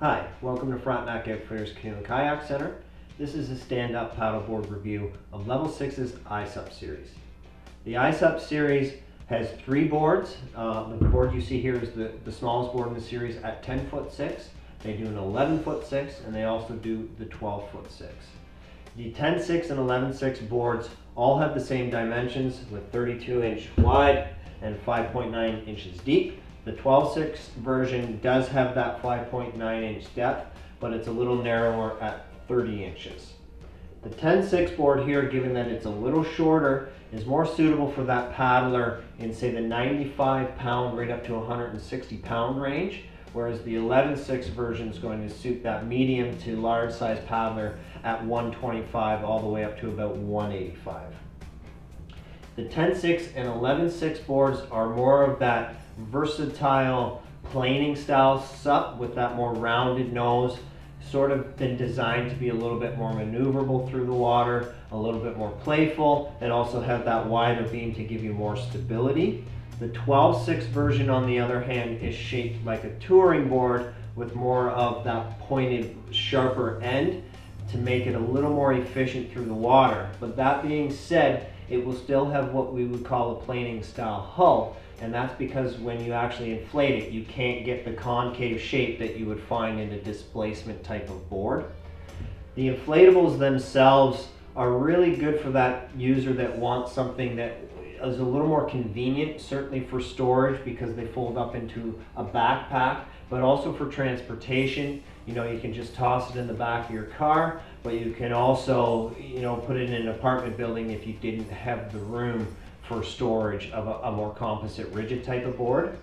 Hi, welcome to Frontenac Outfitters Canoe and Kayak Center. This is a stand-up paddleboard review of Level 6's iSUP series. The iSUP series has 3 boards. The board you see here is the smallest board in the series at 10'6". They do an 11'6", and they also do the 12'6". The 10'6" and 11'6" boards all have the same dimensions with 32-inch wide and 5.9 inches deep. The 12'6" version does have that 5.9-inch depth, but it's a little narrower at 30 inches. The 10'6" board here, given that it's a little shorter, is more suitable for that paddler in, say, the 95-pound right up to 160-pound range, whereas the 11'6" version is going to suit that medium to large size paddler at 125 all the way up to about 185. The 10'6" and 11'6" boards are more of that versatile planing style SUP with that more rounded nose, sort of been designed to be a little bit more maneuverable through the water, a little bit more playful, and also have that wider beam to give you more stability. The 12'6" version, on the other hand, is shaped like a touring board with more of that pointed, sharper end to make it a little more efficient through the water. But that being said, it will still have what we would call a planing style hull, and that's because when you actually inflate it, you can't get the concave shape that you would find in a displacement type of board. The inflatables themselves are really good for that user that wants something that is a little more convenient, certainly for storage because they fold up into a backpack, but also for transportation. You know, you can just toss it in the back of your car, but you can also, put it in an apartment building if you didn't have the room for storage of a more composite rigid type of board.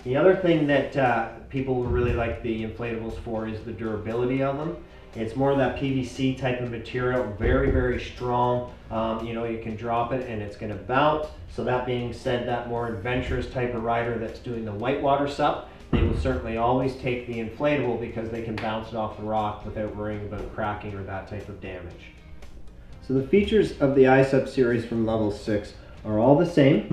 The other thing that people really like the inflatables for is the durability of them. It's more of that PVC type of material, very, very strong. You can drop it and it's going to bounce. So that being said, that more adventurous type of rider that's doing the whitewater SUP, they will certainly always take the inflatable because they can bounce it off the rock without worrying about cracking or that type of damage. So the features of the iSUP series from Level 6 are all the same.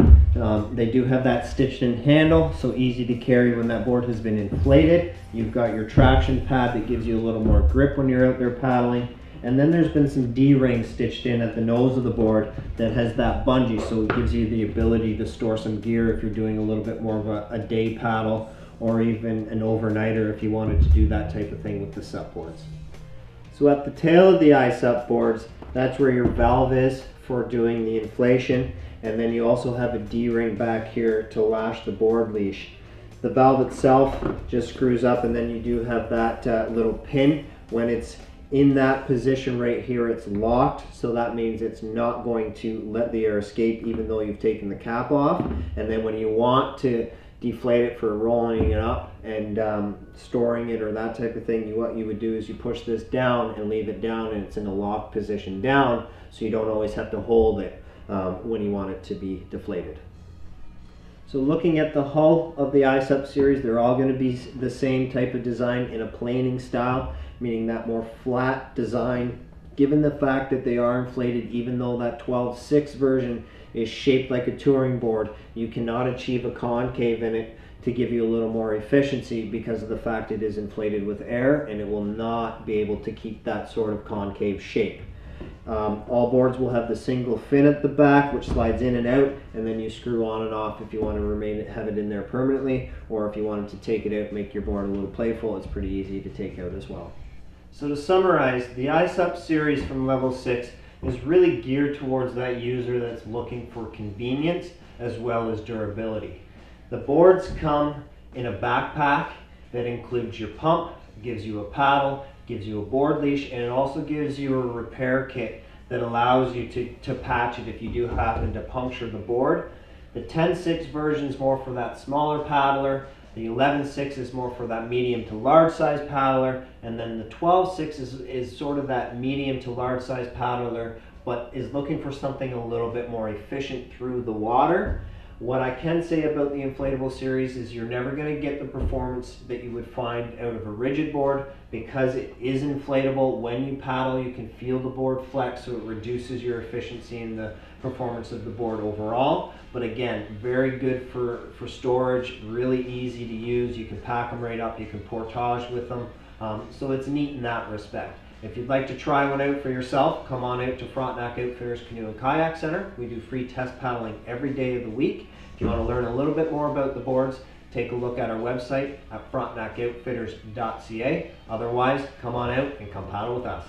They do have that stitched in handle, so easy to carry when that board has been inflated. You've got your traction pad that gives you a little more grip when you're out there paddling. And then there's been some D-rings stitched in at the nose of the board that has that bungee, so it gives you the ability to store some gear if you're doing a little bit more of a day paddle, or even an overnighter if you wanted to do that type of thing with the SUP boards. So at the tail of the iSUP boards, that's where your valve is for doing the inflation. And then you also have a D-ring back here to lash the board leash. The valve itself just screws up, and then you do have that little pin. When it's in that position right here, it's locked, so that means it's not going to let the air escape even though you've taken the cap off. And then when you want to deflate it for rolling it up and storing it or that type of thing, what you would do is you push this down and leave it down, and it's in a locked position down, so you don't always have to hold it when you want it to be deflated. So looking at the hull of the iSUP series, they're all going to be the same type of design in a planing style, meaning that more flat design. Given the fact that they are inflated, even though that 12'6" version is shaped like a touring board, you cannot achieve a concave in it to give you a little more efficiency because of the fact it is inflated with air, and it will not be able to keep that sort of concave shape. All boards will have the single fin at the back, which slides in and out, and then you screw on and off if you want to have it in there permanently, or if you wanted to take it out, make your board a little playful, it's pretty easy to take out as well. So to summarize, the iSUP series from Level 6 is really geared towards that user that's looking for convenience as well as durability. The boards come in a backpack that includes your pump, gives you a paddle, gives you a board leash, and it also gives you a repair kit that allows you to patch it if you do happen to puncture the board. The 10'6" version is more for that smaller paddler. The 11'6" is more for that medium to large size paddler, and then the 12'6" is sort of that medium to large size paddler, but is looking for something a little bit more efficient through the water. What I can say about the inflatable series is you're never going to get the performance that you would find out of a rigid board because it is inflatable. When you paddle, you can feel the board flex, so it reduces your efficiency in the performance of the board overall. But again, very good for storage, really easy to use. You can pack them right up, you can portage with them. So it's neat in that respect. If you'd like to try one out for yourself, come on out to Frontenac Outfitters Canoe and Kayak Center. We do free test paddling every day of the week. If you want to learn a little bit more about the boards, take a look at our website at frontenacoutfitters.ca. Otherwise, come on out and come paddle with us.